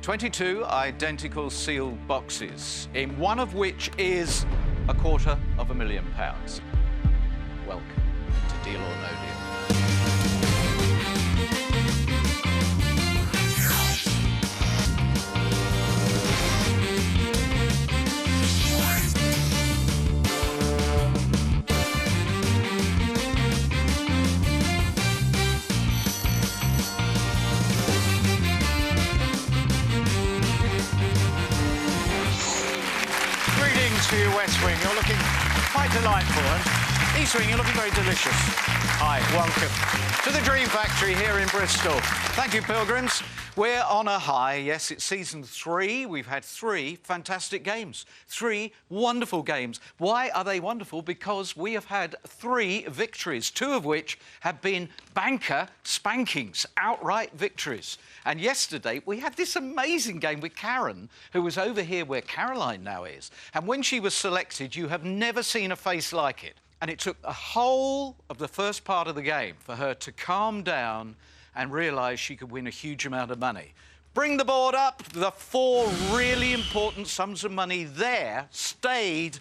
22 identical sealed boxes, in one of which is £250,000. Welcome to Deal or No Deal. To you, West Wing. You're looking quite delightful, and East Wing, you're looking very delicious. Hi, welcome to the Dream Factory here in Bristol. Thank you, pilgrims. We're on a high. Yes, it's season 3. We've had 3 fantastic games. 3 wonderful games. Why are they wonderful? Because we have had 3 victories, 2 of which have been banker spankings, outright victories. And yesterday, we had this amazing game with Karen, who was over here where Caroline now is. And when she was selected, you have never seen a face like it. And it took the whole of the first part of the game for her to calm down and realise she could win a huge amount of money. Bring the board up. The 4 really important sums of money there stayed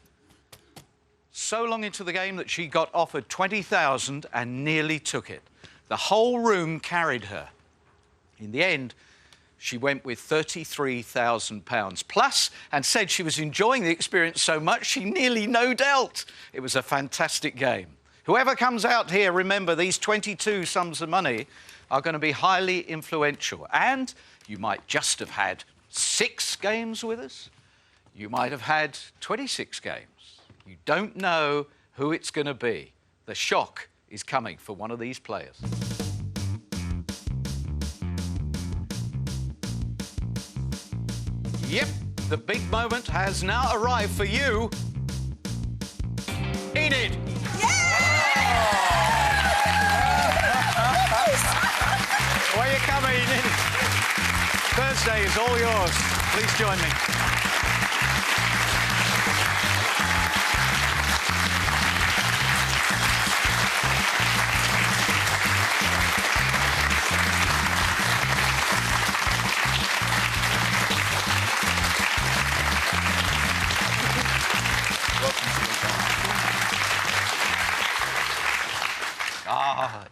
so long into the game that she got offered 20,000 and nearly took it. The whole room carried her. In the end, she went with £33,000 plus and said she was enjoying the experience so much she nearly no-dealt. It was a fantastic game. Whoever comes out here, remember, these 22 sums of money are going to be highly influential. And you might just have had 6 games with us. You might have had 26 games. You don't know who it's going to be. The shock is coming for one of these players. Yep, the big moment has now arrived for you. Enid! Where you coming, Enid? Thursday is all yours. Please join me.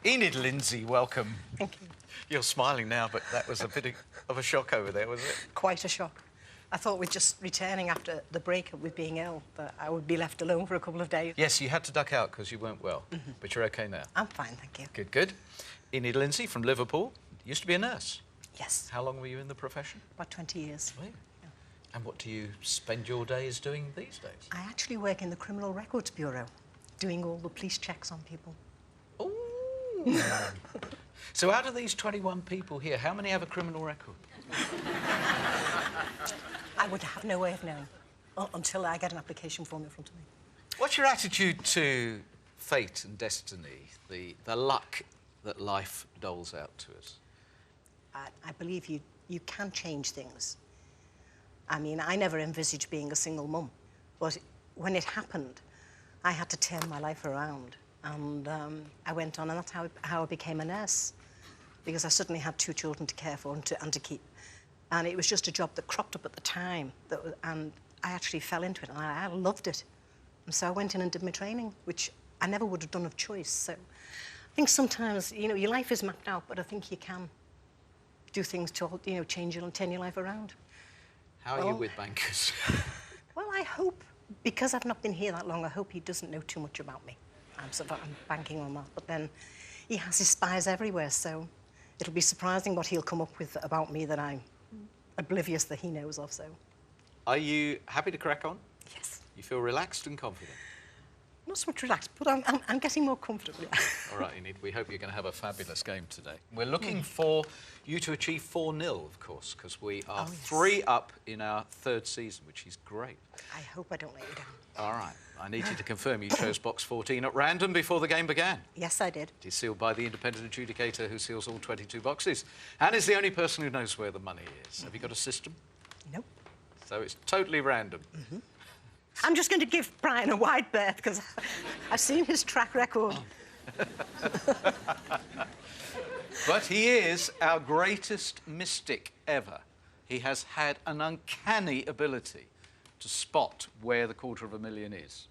Enid Lindsay, welcome. Thank you. You're smiling now, but that was a bit of a shock over there, was it? Quite a shock. I thought with just returning after the breakup with being ill, that I would be left alone for a couple of days. Yes, you had to duck out because you weren't well, but you're OK now. I'm fine, thank you. Good, good. Enid Lindsay from Liverpool, used to be a nurse. Yes. How long were you in the profession? About 20 years. Oh, yeah. Yeah. And what do you spend your days doing these days? I actually work in the Criminal Records Bureau, doing all the police checks on people. Oh. So out of these 21 people here, how many have a criminal record? I would have no way of knowing until I get an application form in front of me. What's your attitude to fate and destiny, the luck that life doles out to us? I believe you can change things. I mean, I never envisaged being a single mum, but when it happened, I had to turn my life around. And I went on, and that's how I became a nurse, because I suddenly had 2 children to care for and to keep. And it was just a job that cropped up at the time, and I actually fell into it, and I loved it. And so I went in and did my training, which I never would have done of choice. So I think sometimes, you know, your life is mapped out, but I think you can do things to, you know, change and turn your life around. How are you with bankers? Well, I hope, because I've not been here that long, I hope he doesn't know too much about me. I'm banking on that, but then he has his spies everywhere, so it'll be surprising what he'll come up with about me that I'm oblivious that he knows of, so... Are you happy to crack on? Yes. You feel relaxed and confident? Not so much relaxed, but I'm getting more comfortable. All right, Enid, we hope you're going to have a fabulous game today. We're looking for you to achieve 4-0, of course, because we are 3 up in our 3rd season, which is great. I hope I don't let you down. All right. I need you to confirm you chose box 14 at random before the game began. Yes, I did. It is sealed by the independent adjudicator who seals all 22 boxes and is the only person who knows where the money is. Have you got a system? Nope. So it's totally random. I'm just going to give Brian a wide berth because I've seen his track record. But he is our greatest mystic ever. he has had an uncanny ability to spot where the $250,000 is.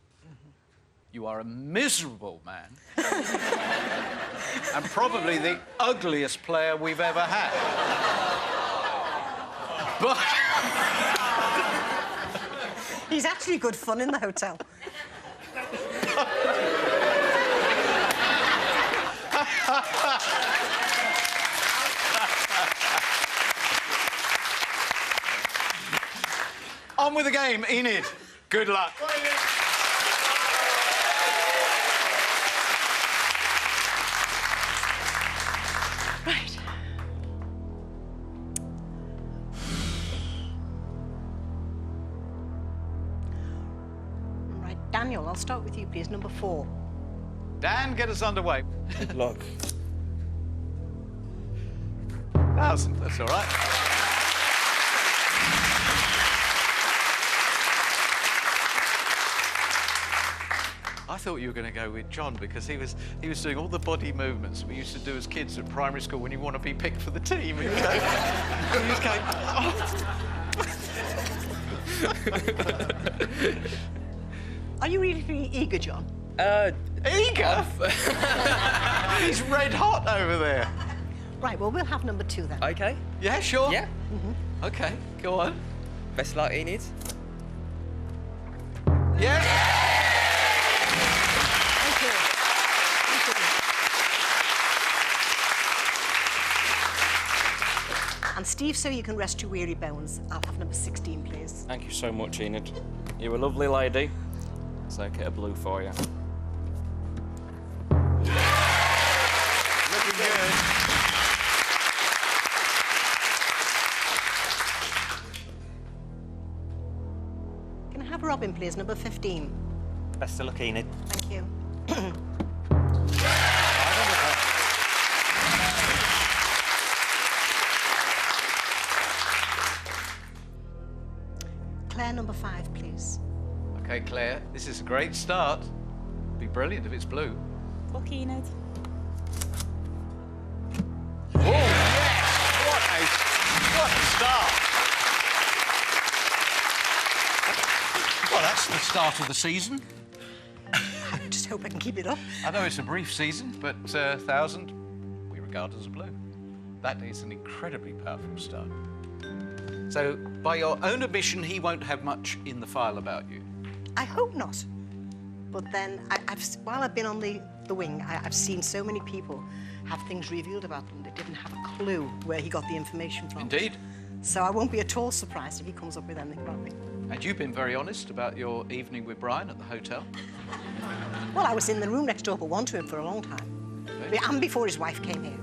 You are a miserable man and probably the ugliest player we've ever had. But... He's actually good fun in the hotel. On with the game, Enid. Good luck. Right. Right, Daniel, I'll start with you, please. Number 4. Dan, get us underway. Good luck. 1,000, that's all right. I thought you were going to go with John because he was doing all the body movements we used to do as kids at primary school when you want to be picked for the team. And he was going, Are you really eager, John? Eager? He's red hot over there. Right, well, we'll have number 2 then. Okay. Yeah, sure. Yeah. OK, go on. Best of luck, Enid. Yeah. Thank you. Thank you. And Steve, so you can rest your weary bones, I'll have number 16, please. Thank you so much, Enid. You're a lovely lady. So I'll get a blue for you. Looking good. Can I have Robin, please, number 15? Best of luck, Enid. Thank you. Claire, number 5, please. OK, Claire, this is a great start. Be brilliant if it's blue. Luck, Enid. Oh, yes! What a start! Well, that's the start of the season. I just hope I can keep it up. I know it's a brief season, but 1,000 we regard as a blue. That is an incredibly powerful start. So, by your own admission, he won't have much in the file about you. I hope not. But then, while I've been on the wing, I've seen so many people have things revealed about them they didn't have a clue where he got the information from. Indeed. So I won't be at all surprised if he comes up with anything about me. And you've been very honest about your evening with Brian at the hotel. Well, I was in the room next door but one to him for a long time. Okay. And before his wife came here.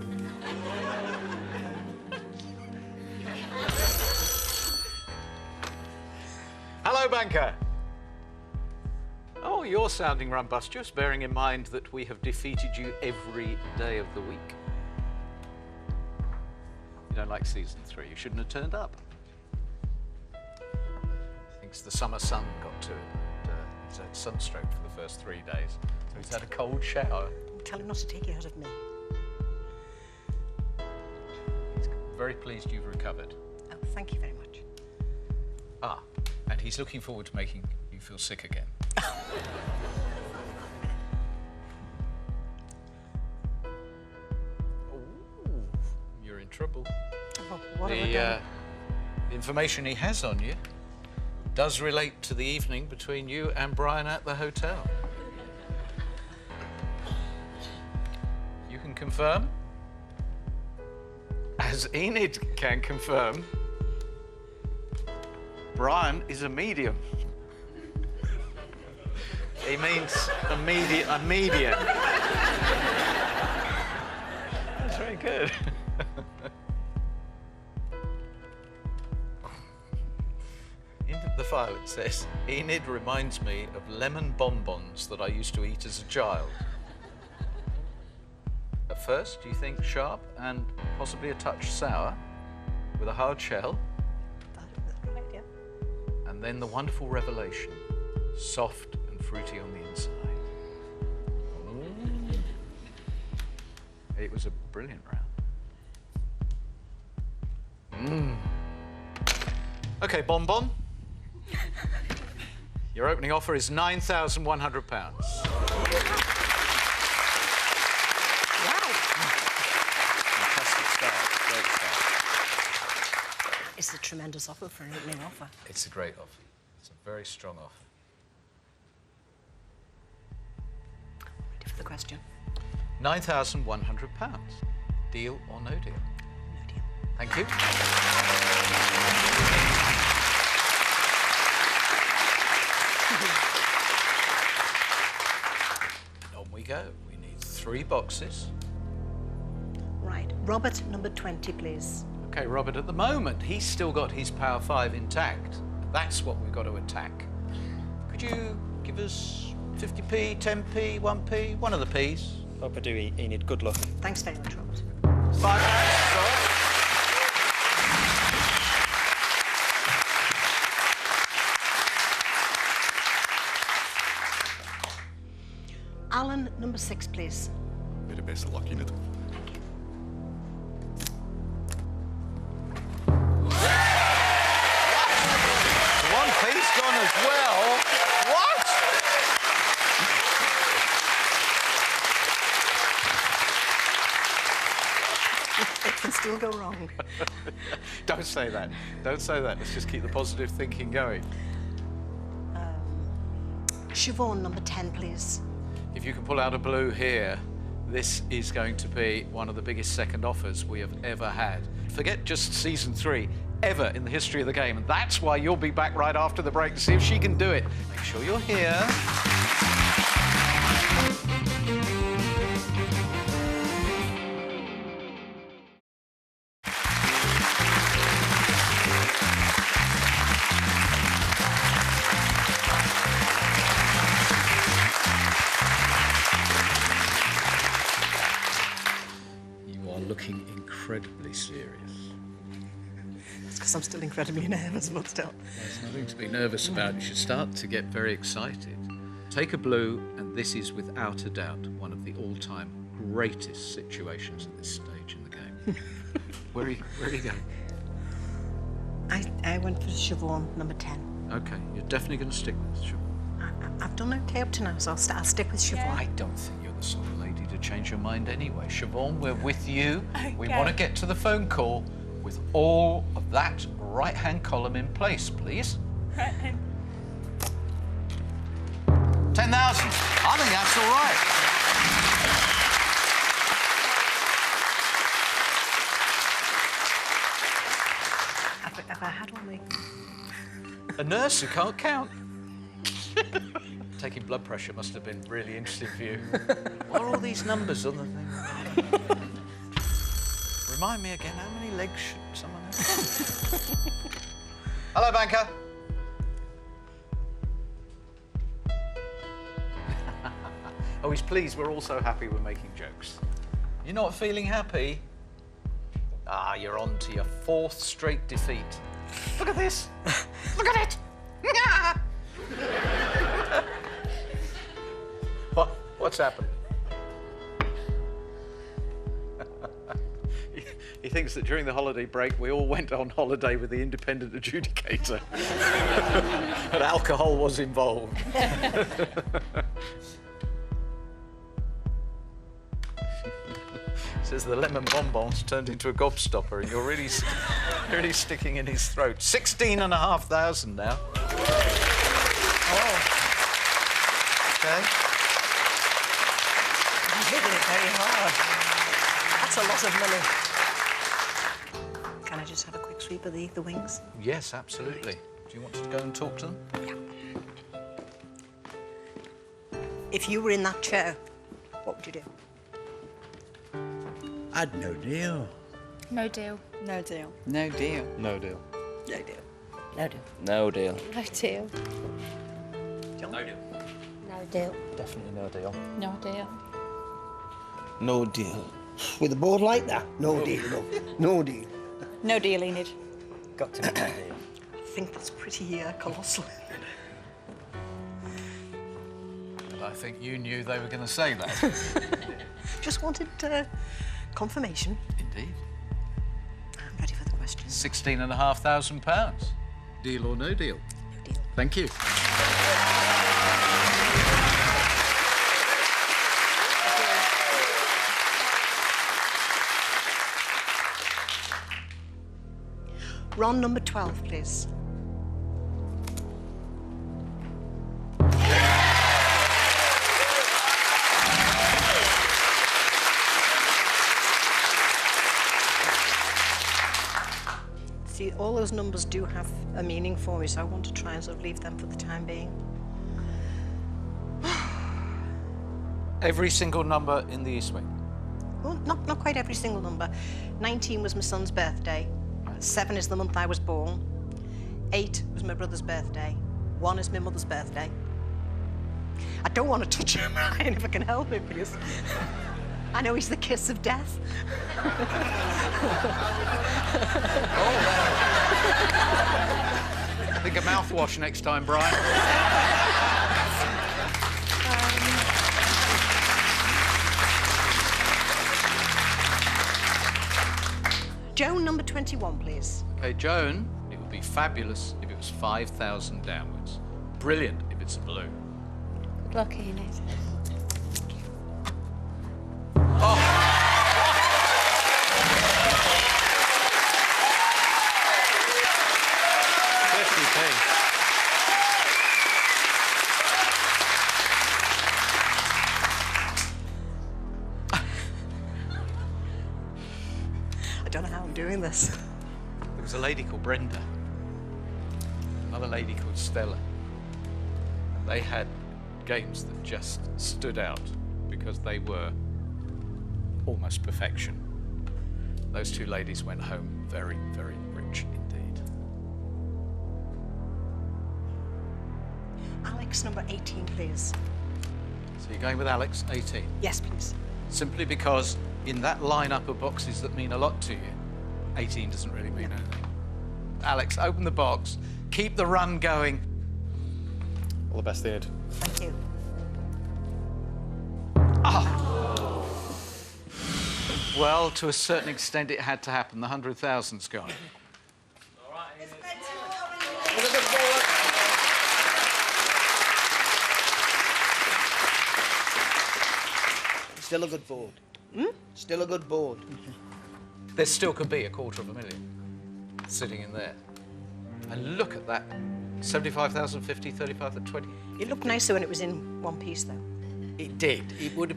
Hello, banker. Oh, you're sounding rumbustious, bearing in mind that we have defeated you every day of the week. You don't like season 3. You shouldn't have turned up. I think it's the summer sun got to him. And, he's had sunstroke for the first 3 days. So he's had a cold shower. Tell him not to take it out of me. He's very pleased you've recovered. Oh, thank you very much. Ah, and he's looking forward to making you feel sick again. Ooh, you're in trouble. Oh, what have I done? The information he has on you does relate to the evening between you and Brian at the hotel. You can confirm, as Enid can confirm, Brian is a medium. He means a median. That's very good. In the file it says, Enid reminds me of lemon bonbons that I used to eat as a child. At first, you think sharp and possibly a touch sour, with a hard shell. That's right, yeah. And then the wonderful revelation, soft and fruity on the inside. It was a brilliant round. OK, Bonbon. Your opening offer is £9,100. Wow. Fantastic start. Great start. It's a tremendous offer for an opening offer. It's a great offer. It's a very strong offer. Ready for the question? £9,100. Deal or no deal? No deal. Thank you. On we go. We need 3 boxes. Right. Robert, number 20, please. OK, Robert, at the moment, he's still got his Power 5 intact. That's what we've got to attack. Could you give us 50p, 10p, 1p, one of the P's? Hope I do, Enid. Good luck. Thanks very much, Robert. £5. Sorry. Alan, number 6, please. Bit of best of luck, Enid. Thank you. One piece gone as well. What? It can still go wrong. Don't say that. Don't say that. Let's just keep the positive thinking going. Siobhan, number 10, please. If you can pull out a blue here, this is going to be one of the biggest second offers we have ever had. Forget just season 3, ever in the history of the game. And that's why you'll be back right after the break to see if she can do it. Make sure you're here. You are looking incredibly serious. That's because I'm still incredibly nervous, but still. There's nothing to be nervous about. You should start to get very excited. Take a blue, and this is without a doubt one of the all-time greatest situations at this stage in the game. Where are you going? I went for Siobhan, number 10. OK, you're definitely going to stick with Siobhan. I've done okay up to now, so I'll stick with Siobhan. I don't think you're the sort of lady to change your mind anyway. Siobhan, we're with you. We Okay. want to get to the phone call with all of that right-hand column in place, please. 10,000. I think that's all right. Have I had all the... A nurse who can't count. Taking blood pressure must have been really interesting for you. What are all these numbers on the thing? Remind me again, how many legs should someone have? Hello, banker. Oh, he's pleased. We're all so happy we're making jokes. You're not feeling happy? Ah, you're on to your 4th straight defeat. Look at this. Look at it. What's happened? He thinks that during the holiday break we all went on holiday with the independent adjudicator. But alcohol was involved. Says the lemon bonbons turned into a gobstopper, and you're really sticking in his throat. 16,500 now. Oh. Okay. I'm hitting it very hard. That's a lot of money. Can I just have a quick sweep of the wings? Yes, absolutely. Do you want to go and talk to them? Yeah. If you were in that chair, what would you do? I'd no deal. No deal. No deal. No deal. No deal. No deal. No deal. No deal. No deal. No deal. No deal. Definitely no deal. No deal. No deal. With a board like that? No deal. No deal. No deal, Enid. Got to be no deal. I think that's pretty colossal. I think you knew they were going to say that. Just wanted confirmation. Indeed. I'm ready for the questions. £16,500. Deal or no deal? No deal. Thank you. Ron, number 12, please. See, all those numbers do have a meaning for me, so I want to try and sort of leave them for the time being. Every single number in the East Wing. Well, not quite every single number. 19 was my son's birthday. 7 is the month I was born. 8 was my brother's birthday. 1 is my mother's birthday. I don't want to touch him if I can help it, because I know he's the kiss of death. I think a mouthwash next time, Brian. Joan, number 21, please. Okay, Joan, it would be fabulous if it was 5,000 downwards. Brilliant if it's a balloon. Good luck, Enid. I don't know how I'm doing this. There was a lady called Brenda, another lady called Stella. And they had games that just stood out because they were almost perfection. Those two ladies went home very, very rich indeed. Alex, number 18, please. So you're going with Alex, 18. Yes, please. Simply because in that lineup of boxes that mean a lot to you, 18 doesn't really mean anything. Alex, open the box, keep the run going. All the best, Enid. Thank you. Well, to a certain extent, it had to happen. The 100,000's gone. Still a good board. Still a good board. There still could be $250,000 sitting in there. And look at that. 75,000, 50, 35, 20. It looked nicer when it was in one piece, though. It did. It would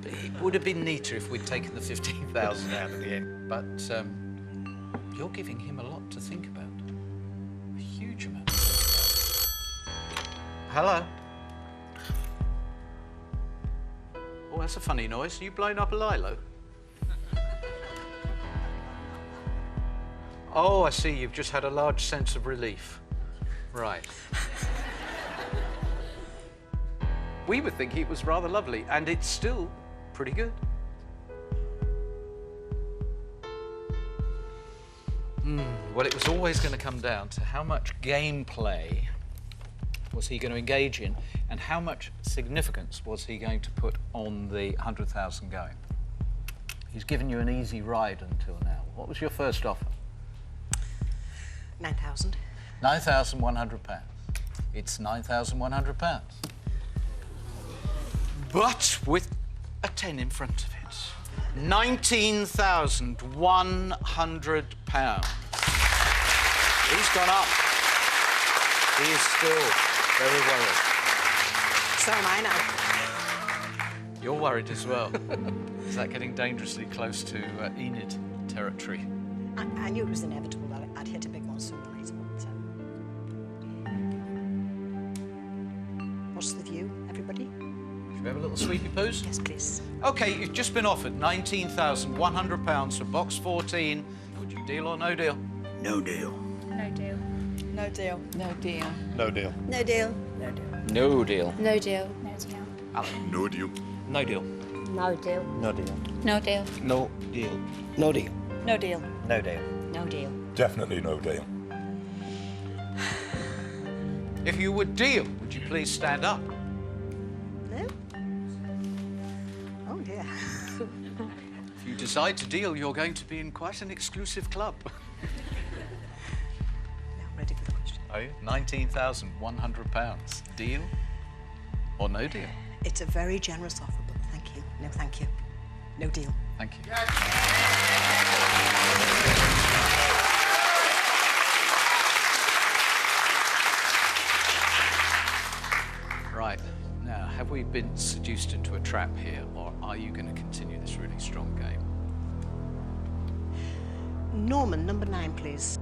have been neater if we'd taken the 15,000 out at the end. But you're giving him a lot to think about. A huge amount. Hello. Oh, that's a funny noise. Are you blowing up a lilo? Oh, I see. You've just had a large sense of relief. Right. We would think it was rather lovely, and it's still pretty good. Well, it was always going to come down to how much gameplay was he going to engage in, and how much significance was he going to put on the 100,000 going. He's given you an easy ride until now. What was your first offer? 9,000. £9,100. It's £9,100. But with a 10 in front of it. £19,100. He's gone up. He is still very worried. So am I now. You're worried as well. Is that getting dangerously close to Enid territory? I knew it was inevitable that I'd hit a big one sooner or later. So. What's the view, everybody? Should we have a little sweepy poos? Yes, please. OK, you've just been offered £19,100 for box 14. Would you deal or no deal? No deal. No deal. No deal. No deal. No deal. No deal. No deal. No deal. No deal. No deal. Alan? No deal. No deal. No deal. No deal. No deal. No deal. No deal. No deal. No deal. No deal. Definitely no deal. If you would deal, would you please stand up? No? Oh, dear. If you decide to deal, you're going to be in quite an exclusive club. Now, ready for the question. Are you? £19,100. Deal or no deal? It's a very generous offer, but thank you. No, thank you. No deal. Thank you. Right, now, have we been seduced into a trap here, or are you going to continue this really strong game? Norman, number 9, please.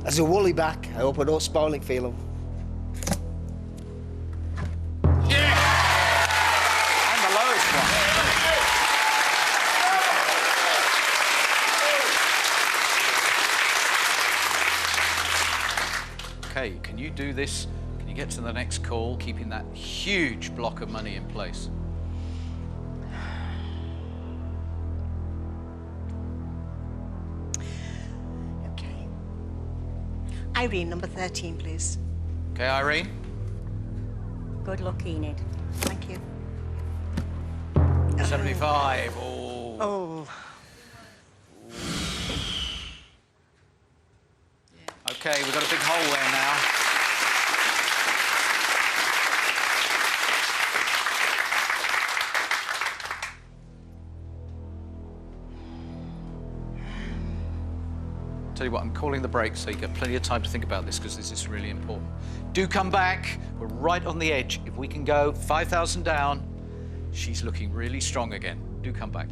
As a woolly back, I hope I don't spoil it for you, love. And the lowest one. Okay, can you do this? Can you get to the next call, keeping that huge block of money in place? Okay. Irene, number 13, please. Okay, Irene? Good luck, Enid. Thank you. 75. Oh. Oh, Okay, we've got a big hole there now. Tell you what, I'm calling the break so you get plenty of time to think about this, because this is really important. Do come back. We're right on the edge. If we can go 5,000 down, she's looking really strong again. Do come back.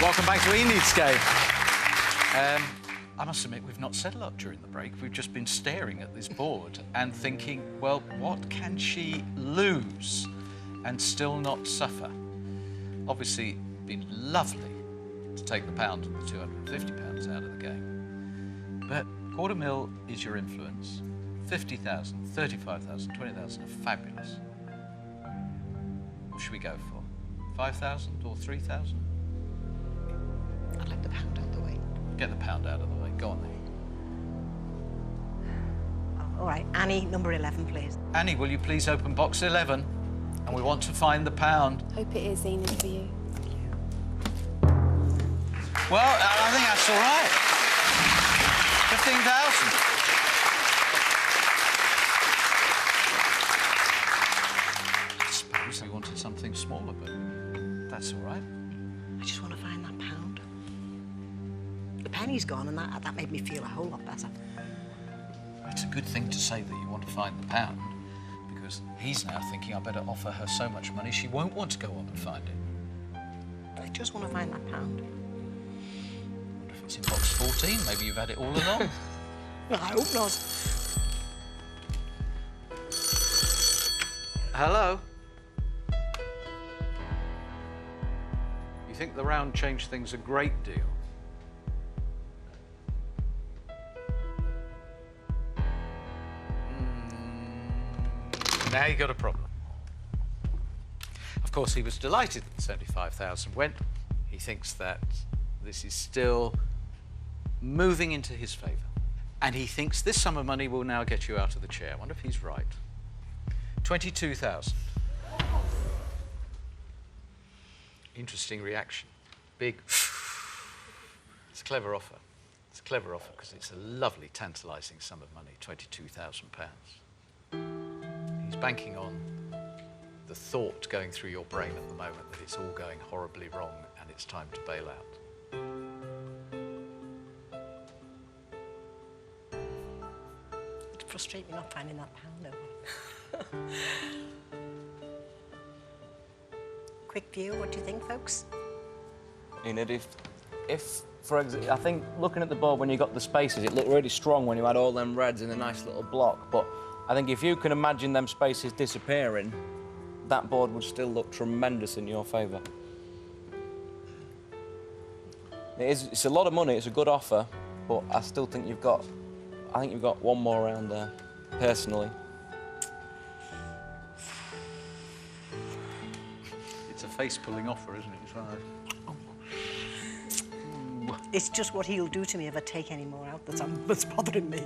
Welcome back to Enid's game. I must admit, we've not said a lot during the break. We've just been staring at this board and thinking, well, what can she lose and still not suffer? Obviously, it'd been lovely to take the pound and the £250 out of the game. But £250,000 is your influence. 50,000, 35,000, 20,000 are fabulous. What should we go for? 5,000 or 3,000? I'd like the pound out of the way. Get the pound out of the way. Go on then. Oh, all right. Annie, number 11, please. Annie, will you please open box 11? And we want to find the pound. Hope it is, Enid, for you. Well, I think that's all right. 15,000. I suppose we wanted something smaller, but that's all right. I just want to find that pound. The penny's gone, and that made me feel a whole lot better. It's a good thing to say that you want to find the pound, because he's now thinking I better offer her so much money she won't want to go on and find it. I just want to find that pound. What if it's in box 14? Maybe you've had it all along. I hope not. Hello? You think the round changed things a great deal? Now you got a problem. Of course, he was delighted that the 75,000 went. He thinks that this is still moving into his favour. And he thinks this sum of money will now get you out of the chair. I wonder if he's right. 22,000. Interesting reaction. Big. It's a clever offer. It's a clever offer because it's a lovely, tantalising sum of money, £22,000. He's banking on the thought going through your brain at the moment that it's all going horribly wrong and it's time to bail out. It'd frustrate me not finding that pound, though. Quick view, what do you think, folks? Enid, if for example, I think looking at the board when you got the spaces, it looked really strong when you had all them reds in a nice little block. But I think if you can imagine them spaces disappearing, that board would still look tremendous in your favour. It's a lot of money, it's a good offer, but I still think you've got one more round there, personally. It's a face-pulling offer, isn't it? It's one of those. It's just what he'll do to me if I take any more out that's bothering me.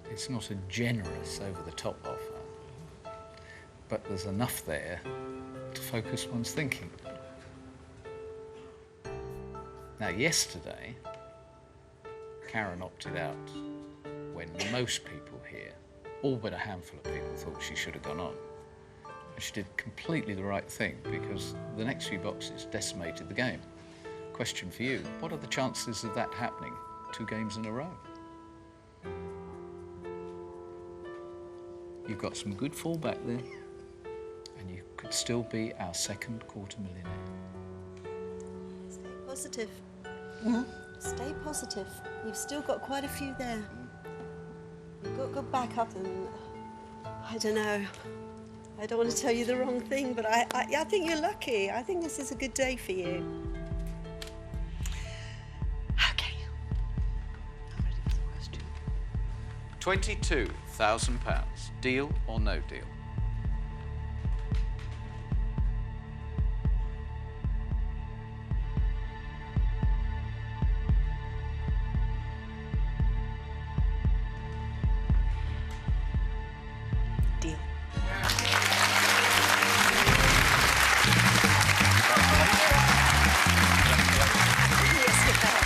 It's not a generous, over-the-top offer, but there's enough there to focus one's thinking. Now, yesterday, Karen opted out when most people here, all but a handful of people, thought she should have gone on. And she did completely the right thing because the next few boxes decimated the game. Question for you, what are the chances of that happening 2 games in a row? You've got some good fall back there, and you could still be our second quarter millionaire. Stay positive. Stay positive. You've still got quite a few there. You've got to go back up and... I don't know. I don't want to tell you the wrong thing, but I think you're lucky. I think this is a good day for you. Okay. I'm ready for the question. £22,000. Deal or no deal? Deal. Yes, you can.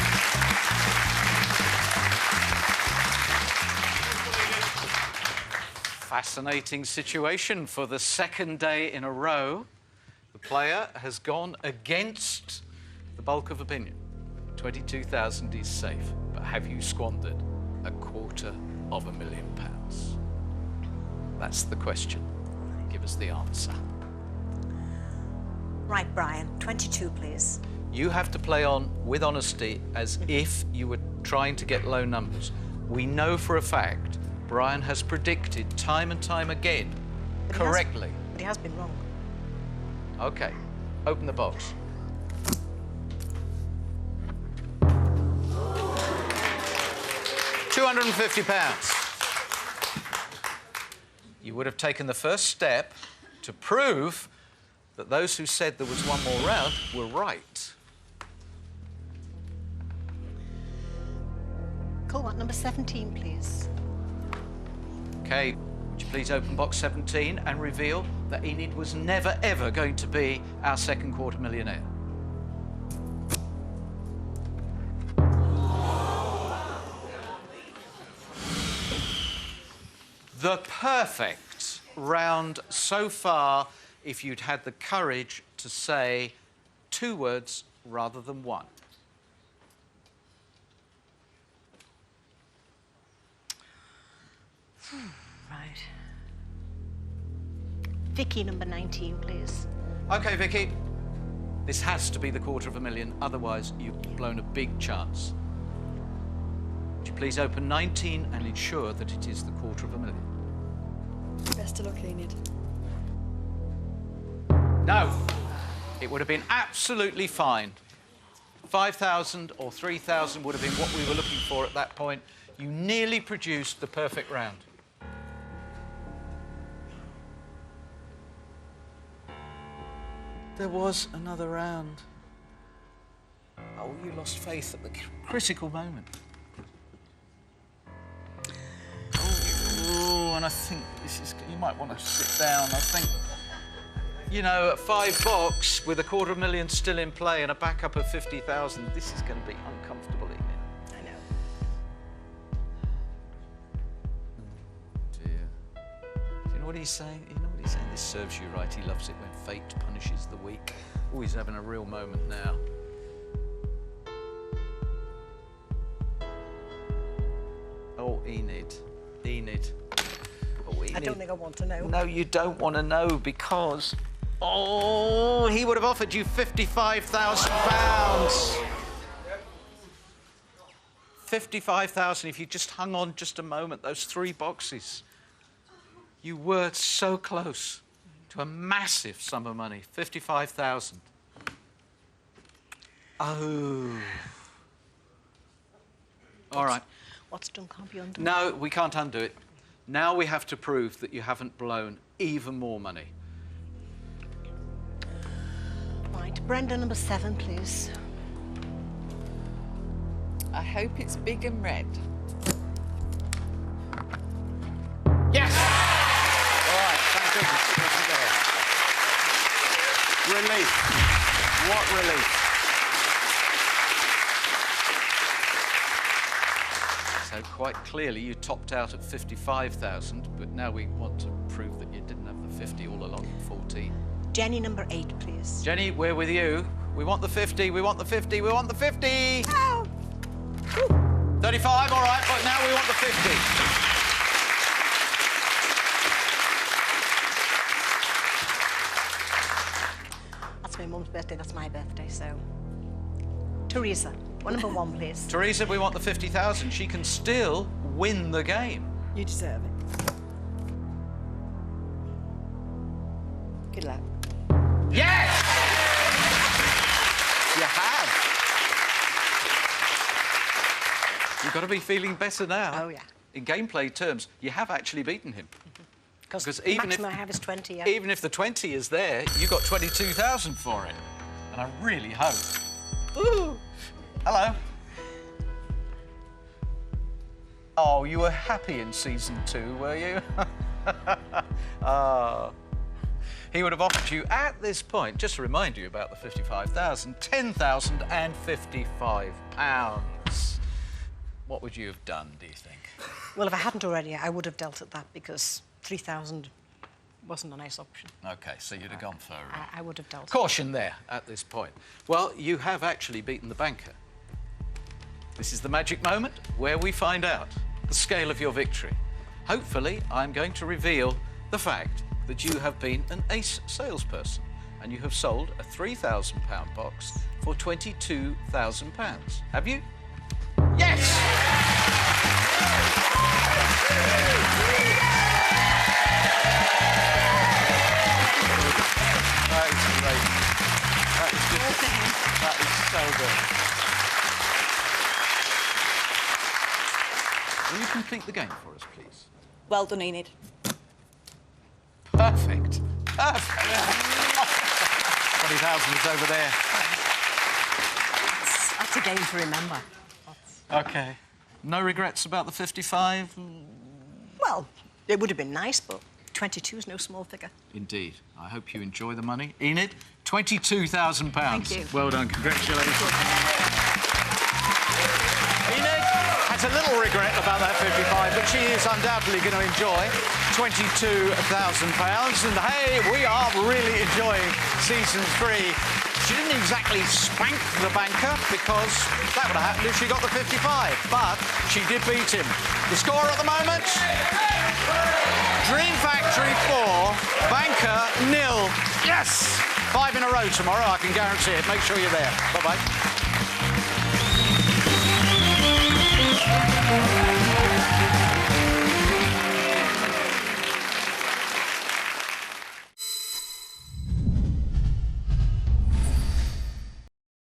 Fascinating situation for the second day in a row. The player has gone against the bulk of opinion. 22,000 is safe, but have you squandered £250,000? That's the question. Give us the answer. Right, Brian. 22, please. You have to play on with honesty as if you were trying to get low numbers. We know for a fact Brian has predicted time and time again correctly. But he has been wrong. Okay, open the box. £250. You would have taken the first step to prove that those who said there was one more round were right. Cool, what, number 17, please? Okay, would you please open box 17 and reveal that Enid was never, ever going to be our second quarter millionaire? The perfect round so far if you'd had the courage to say 2 words rather than 1. Right. Vicky, number 19, please. OK, Vicky. This has to be the $250,000, otherwise you've blown a big chance. Would you please open 19 and ensure that it is the $250,000? Best of luck, Enid. No. It would have been absolutely fine. 5,000 or 3,000 would have been what we were looking for at that point. You nearly produced the perfect round. There was another round. Oh, you lost faith at the critical moment. Oh, and I think this is... You might want to sit down. I think, you know, at 5 box with a $250,000 still in play and a backup of 50,000, this is going to be uncomfortable, isn't it? I know. Dear. Do you know what he's saying? You know what he's saying? This serves you right. He loves it when fate punishes the weak. Oh, he's having a real moment now. Oh, Enid. Enid. Oh, Enid. I don't think I want to know. No, you don't want to know because... Oh, he would have offered you £55,000. 55,000 if you just hung on just a moment, those 3 boxes. You were so close to a massive sum of money, 55,000. Oh. All right. What's done can't be undone. No, we can't undo it. Now we have to prove that you haven't blown even more money. Right, Brenda, number 7, please. I hope it's big and red. Yes! All right, thank goodness. Relief. What relief. So quite clearly you topped out at 55,000, but now we want to prove that you didn't have the 50 all along in 14. Jenny, number 8, please. Jenny, we're with you. We want the 50, we want the 50, we want the 50! Ow! 35, all right, but now we want the 50. That's my mum's birthday, that's my birthday, so... Teresa, number 1, please. Teresa, we want the 50,000. She can still win the game. You deserve it. Good luck. Yes! You have. You've got to be feeling better now. Oh, yeah. In gameplay terms, you have actually beaten him. Because Because the even maximum if- I have is 20, yeah. Even if the 20 is there, you got 22,000 for it. And I really hope. Ooh. Hello. Oh, you were happy in season 2, were you? Oh. He would have offered you at this point, just to remind you about the 55,000, £10,055. What would you have done, do you think? Well, if I hadn't already, I would have dealt at that because 3,000 wasn't a nice option. OK, so you'd have gone for I would have dealt. caution there at this point. Well, you have actually beaten the banker. This is the magic moment where we find out the scale of your victory. Hopefully, I'm going to reveal the fact that you have been an ace salesperson and you have sold a £3,000 box for £22,000. Have you? Yes! That is great. That is just, that is so good. Will you complete the game for us, please? Well done, Enid. Perfect. Perfect. 20,000 is over there. That's a game to remember. OK. No regrets about the 55? Well, it would have been nice, but 22 is no small figure. Indeed. I hope you enjoy the money. Enid, £22,000. Thank you. Well done. Congratulations. Enid has a little regret about that 55, but she is undoubtedly going to enjoy £22,000. And hey, we are really enjoying season 3. She didn't exactly spank the banker because that would have happened if she got the 55, but she did beat him. The score at the moment? Dream Factory 4, Banker 0. Yes! 5 in a row tomorrow, I can guarantee it. Make sure you're there. Bye-bye.